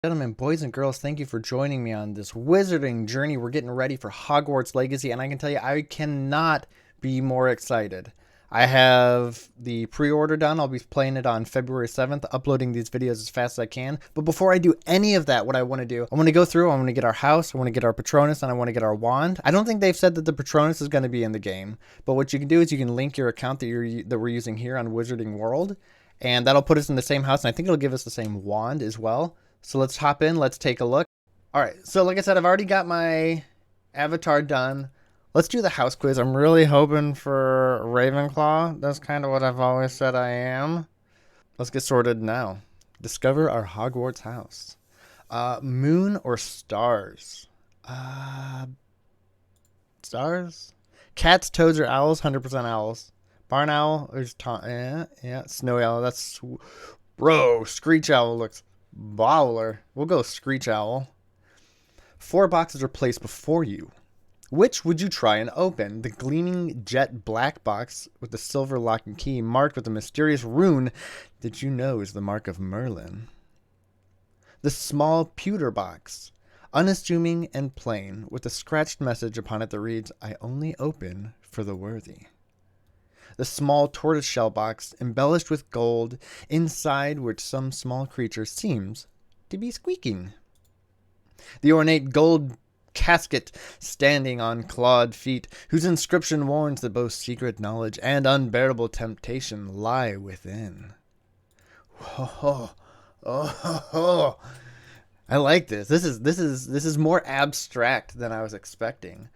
Gentlemen, boys and girls, thank you for joining me on this wizarding journey. We're getting ready for Hogwarts Legacy, and I can tell you, I cannot be more excited. I have the pre-order done. I'll be playing it on February 7th, uploading these videos as fast as I can. But before I do any of that, what I want to do, I want to go through, I want to get our house, I want to get our Patronus, and I want to get our wand. I don't think they've said that the Patronus is going to be in the game, but what you can do is you can link your account that we're using here on Wizarding World, and that'll put us in the same house, and I think it'll give us the same wand as well. So let's hop in. Let's take a look. All right. So like I said, I've already got my avatar done. Let's do the house quiz. I'm really hoping for Ravenclaw. That's kind of what I've always said I am. Let's get sorted now. Discover our Hogwarts house. Moon or stars? Stars? Cats, toads, or owls? 100% owls. Barn owl? Yeah. Snowy owl. That's... Bro, Screech owl looks... Baller. We'll go Screech Owl. 4 boxes are placed before you. Which would you try and open? The gleaming jet black box with the silver lock and key marked with a mysterious rune that you know is the mark of Merlin. The small pewter box, unassuming and plain, with a scratched message upon it that reads, "I only open for the worthy." The small tortoiseshell box, embellished with gold, inside which some small creature seems to be squeaking. The ornate gold casket standing on clawed feet, whose inscription warns that both secret knowledge and unbearable temptation lie within. Whoa. Oh. I like this. This is more abstract than I was expecting.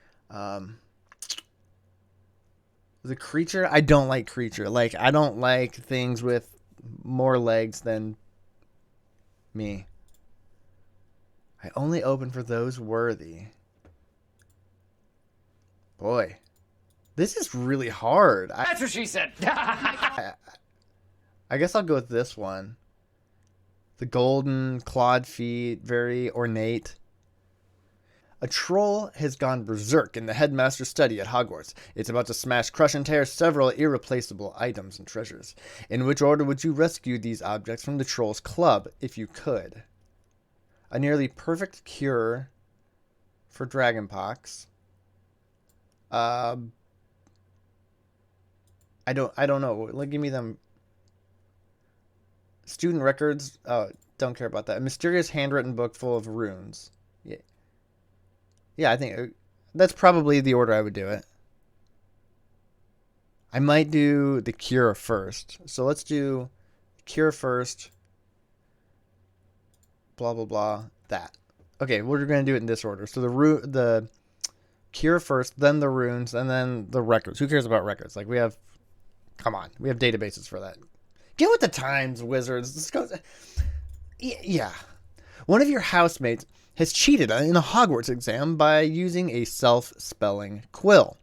The creature, I don't like creature. Like, I don't like things with more legs than me. I only open for those worthy. Boy, this is really hard. That's what she said. I guess I'll go with this one. The golden clawed feet, very ornate. A troll has gone berserk in the headmaster's study at Hogwarts. It's about to smash, crush, and tear several irreplaceable items and treasures. In which order would you rescue these objects from the troll's club, if you could? A nearly perfect cure for dragonpox. I don't know. Like, give me them. Student records. Don't care about that. A mysterious handwritten book full of runes. Yeah. Yeah, I think that's probably the order I would do it. I might do the cure first. So let's do cure first. Blah, blah, blah. That. Okay, we're going to do it in this order. So the cure first, then the runes, and then the records. Who cares about records? Like, we have... Come on. We have databases for that. Get with the times, wizards. Let's go... Yeah. One of your housemates has cheated in a Hogwarts exam by using a self-spelling quill.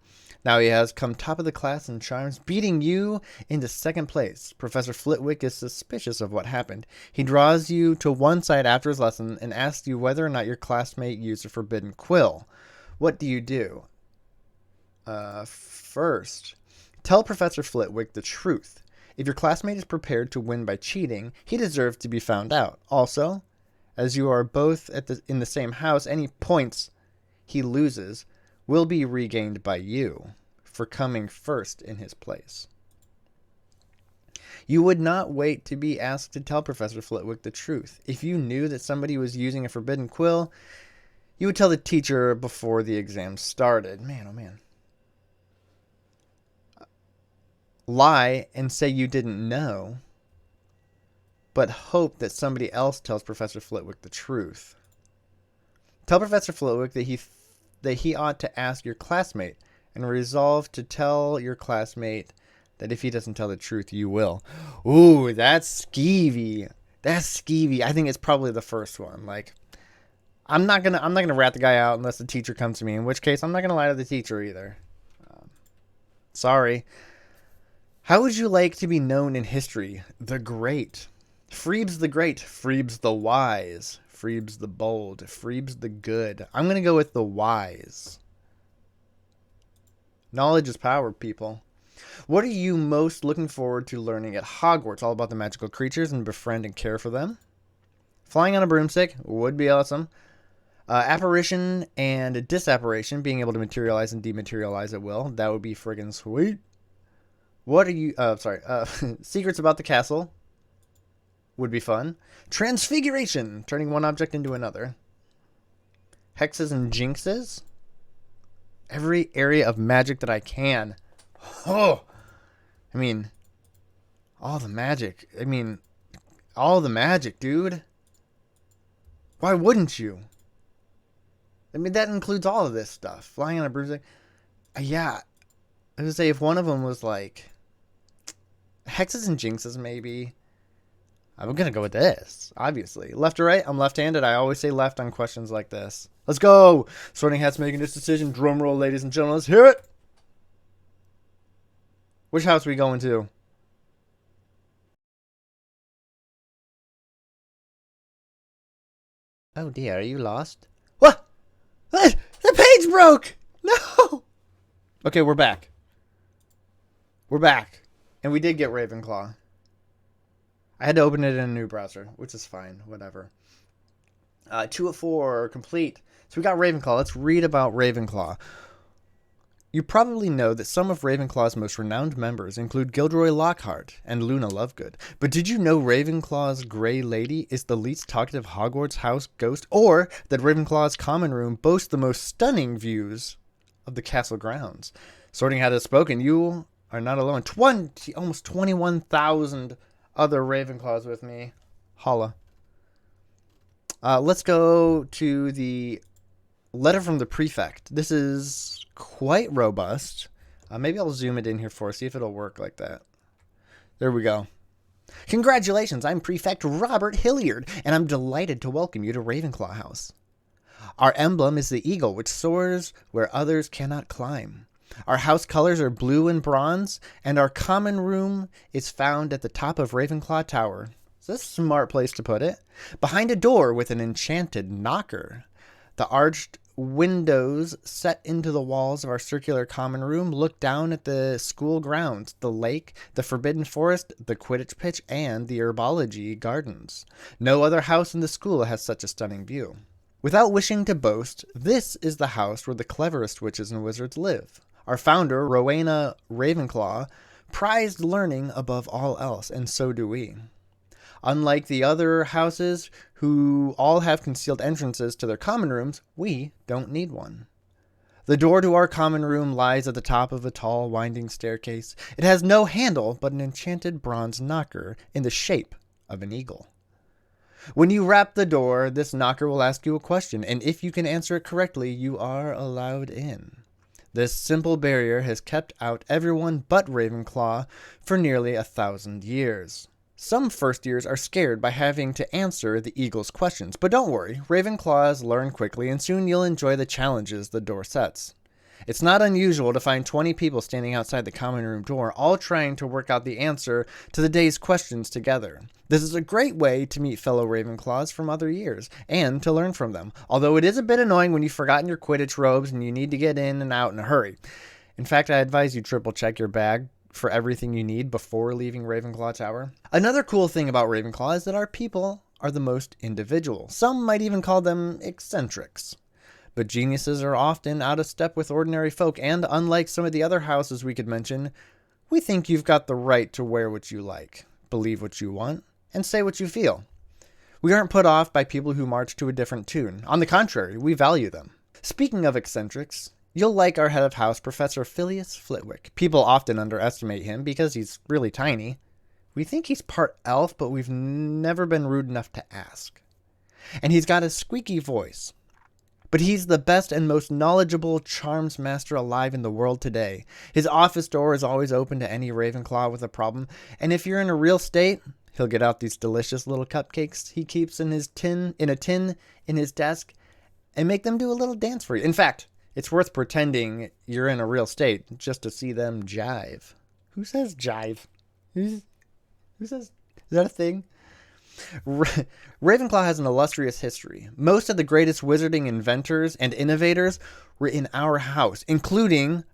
Now he has come top of the class in charms, beating you into second place. Professor Flitwick is suspicious of what happened. He draws you to one side after his lesson and asks you whether or not your classmate used a forbidden quill. What do you do? First, tell Professor Flitwick the truth. If your classmate is prepared to win by cheating, he deserves to be found out. Also, as you are both in the same house, any points he loses will be regained by you for coming first in his place. You would not wait to be asked to tell Professor Flitwick the truth. If you knew that somebody was using a forbidden quill, you would tell the teacher before the exam started. Man, oh man. Lie and say you didn't know, but hope that somebody else tells Professor Flitwick the truth. Tell Professor Flitwick that he ought to ask your classmate, and resolve to tell your classmate that if he doesn't tell the truth, you will. Ooh, that's skeevy. That's skeevy. I think it's probably the first one. Like, I'm not gonna rat the guy out unless the teacher comes to me. In which case, I'm not gonna lie to the teacher either. Sorry. How would you like to be known in history? The Great. Phoebes the Great, Phoebes the Wise, Phoebes the Bold, Phoebes the Good. I'm going to go with the Wise. Knowledge is power, people. What are you most looking forward to learning at Hogwarts? All about the magical creatures and befriend and care for them. Flying on a broomstick would be awesome. Apparition and disapparition, being able to materialize and dematerialize at will. That would be friggin' sweet. What are you... sorry. Secrets about the castle would be fun. Transfiguration, turning one object into another. Hexes and jinxes. Every area of magic that I can. Oh! I mean... all the magic. All the magic, dude. Why wouldn't you? That includes all of this stuff. Flying on a broomstick. Yeah. I would say if one of them was like hexes and jinxes, maybe. I'm going to go with this, obviously. Left or right? I'm left-handed. I always say left on questions like this. Let's go. Sorting Hat's making this decision. Drum roll, ladies and gentlemen. Let's hear it. Which house are we going to? Oh dear, are you lost? What? The page broke! No! Okay, we're back. We're back. And we did get Ravenclaw. I had to open it in a new browser, which is fine. Whatever. 2 of 4, complete. So we got Ravenclaw. Let's read about Ravenclaw. You probably know that some of Ravenclaw's most renowned members include Gilderoy Lockhart and Luna Lovegood. But did you know Ravenclaw's Grey Lady is the least talkative Hogwarts house ghost? Or that Ravenclaw's common room boasts the most stunning views of the castle grounds? Sorting Hat has spoken. You are not alone. Almost 21,000 other Ravenclaws with me. Holla. Let's go to the letter from the prefect. This is quite robust. Maybe I'll zoom it in here for us, see if it'll work like that. There we go. Congratulations, I'm Prefect Robert Hilliard, and I'm delighted to welcome you to Ravenclaw House. Our emblem is the eagle, which soars where others cannot climb. Our house colors are blue and bronze, and our common room is found at the top of Ravenclaw Tower. So that's a smart place to put it. Behind a door with an enchanted knocker. The arched windows set into the walls of our circular common room look down at the school grounds, the lake, the forbidden forest, the Quidditch pitch, and the herbology gardens. No other house in the school has such a stunning view. Without wishing to boast, this is the house where the cleverest witches and wizards live. Our founder, Rowena Ravenclaw, prized learning above all else, and so do we. Unlike the other houses who all have concealed entrances to their common rooms, we don't need one. The door to our common room lies at the top of a tall, winding staircase. It has no handle but an enchanted bronze knocker in the shape of an eagle. When you rap the door, this knocker will ask you a question, and if you can answer it correctly, you are allowed in. This simple barrier has kept out everyone but Ravenclaw for nearly 1,000 years. Some first years are scared by having to answer the eagle's questions, but don't worry, Ravenclaws learn quickly and soon you'll enjoy the challenges the door sets. It's not unusual to find 20 people standing outside the common room door, all trying to work out the answer to the day's questions together. This is a great way to meet fellow Ravenclaws from other years, and to learn from them, although it is a bit annoying when you've forgotten your Quidditch robes and you need to get in and out in a hurry. In fact, I advise you triple check your bag for everything you need before leaving Ravenclaw Tower. Another cool thing about Ravenclaw is that our people are the most individual. Some might even call them eccentrics. But geniuses are often out of step with ordinary folk, and unlike some of the other houses we could mention, we think you've got the right to wear what you like, believe what you want, and say what you feel. We aren't put off by people who march to a different tune. On the contrary, we value them. Speaking of eccentrics, you'll like our head of house, Professor Phileas Flitwick. People often underestimate him because he's really tiny. We think he's part elf, but we've never been rude enough to ask. And he's got a squeaky voice. But he's the best and most knowledgeable charms master alive in the world today. His office door is always open to any Ravenclaw with a problem, and if you're in a real state, he'll get out these delicious little cupcakes he keeps in a tin in his desk and make them do a little dance for you. In fact, it's worth pretending you're in a real state just to see them jive. Who says jive? Who says... Is that a thing? Ravenclaw has an illustrious history. Most of the greatest wizarding inventors and innovators were in our house, including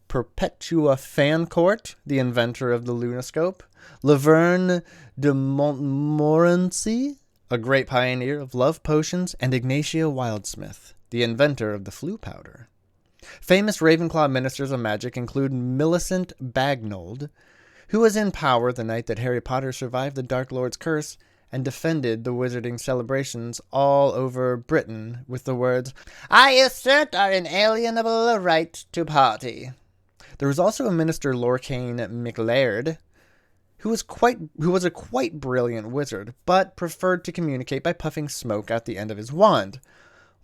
Perpetua Fancourt, the inventor of the Lunascope, Laverne de Montmorency, a great pioneer of love potions, and Ignacio Wildsmith, the inventor of the flu powder. Famous Ravenclaw ministers of magic include Millicent Bagnold, who was in power the night that Harry Potter survived the Dark Lord's curse and defended the wizarding celebrations all over Britain with the words, "I assert our inalienable right to party." There was also a minister, Lorcaine McLaird, who was a quite brilliant wizard, but preferred to communicate by puffing smoke out the end of his wand.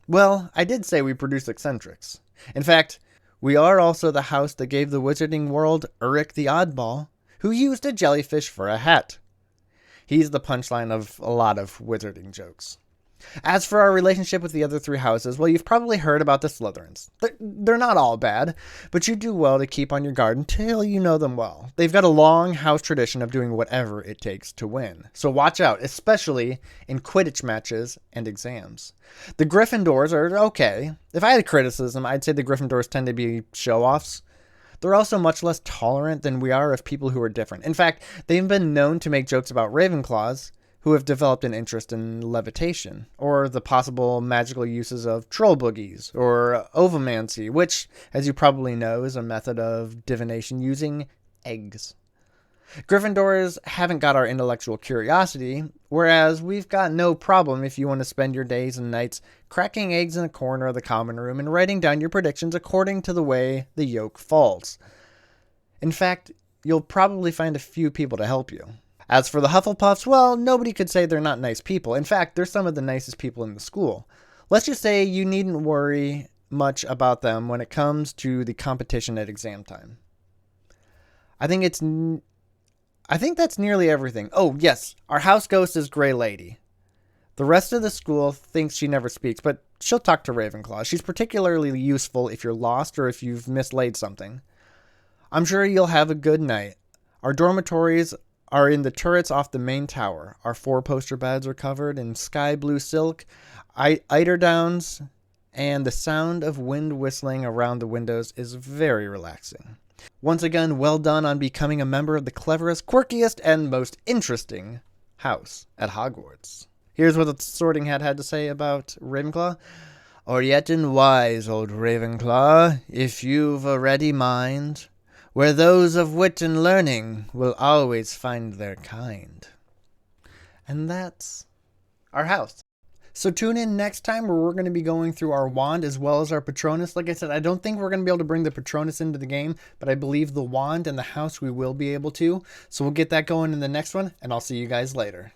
Well, I did say we produce eccentrics. In fact, we are also the house that gave the wizarding world Uric the Oddball, who used a jellyfish for a hat. He's the punchline of a lot of wizarding jokes. As for our relationship with the other three houses, well, you've probably heard about the Slytherins. They're not all bad, but you do well to keep on your guard until you know them well. They've got a long house tradition of doing whatever it takes to win. So watch out, especially in Quidditch matches and exams. The Gryffindors are okay. If I had a criticism, I'd say the Gryffindors tend to be show-offs. They're also much less tolerant than we are of people who are different. In fact, they've been known to make jokes about Ravenclaws, who have developed an interest in levitation, or the possible magical uses of troll boogies, or ovomancy, which, as you probably know, is a method of divination using eggs. Gryffindors haven't got our intellectual curiosity, whereas we've got no problem if you want to spend your days and nights cracking eggs in a corner of the common room and writing down your predictions according to the way the yolk falls. In fact, you'll probably find a few people to help you. As for the Hufflepuffs, well, nobody could say they're not nice people. In fact, they're some of the nicest people in the school. Let's just say you needn't worry much about them when it comes to the competition at exam time. I think that's nearly everything. Oh, yes, our house ghost is Grey Lady. The rest of the school thinks she never speaks, but she'll talk to Ravenclaw. She's particularly useful if you're lost or if you've mislaid something. I'm sure you'll have a good night. Our dormitories are in the turrets off the main tower. Our 4-poster beds are covered in sky blue silk, eiderdowns, and the sound of wind whistling around the windows is very relaxing. Once again, well done on becoming a member of the cleverest, quirkiest, and most interesting house at Hogwarts. Here's what the Sorting Hat had to say about Ravenclaw. "Or yet in wise, old Ravenclaw, if you've a ready mind, where those of wit and learning will always find their kind." And that's our house. So tune in next time where we're going to be going through our wand as well as our Patronus. Like I said, I don't think we're going to be able to bring the Patronus into the game, but I believe the wand and the house we will be able to. So we'll get that going in the next one, and I'll see you guys later.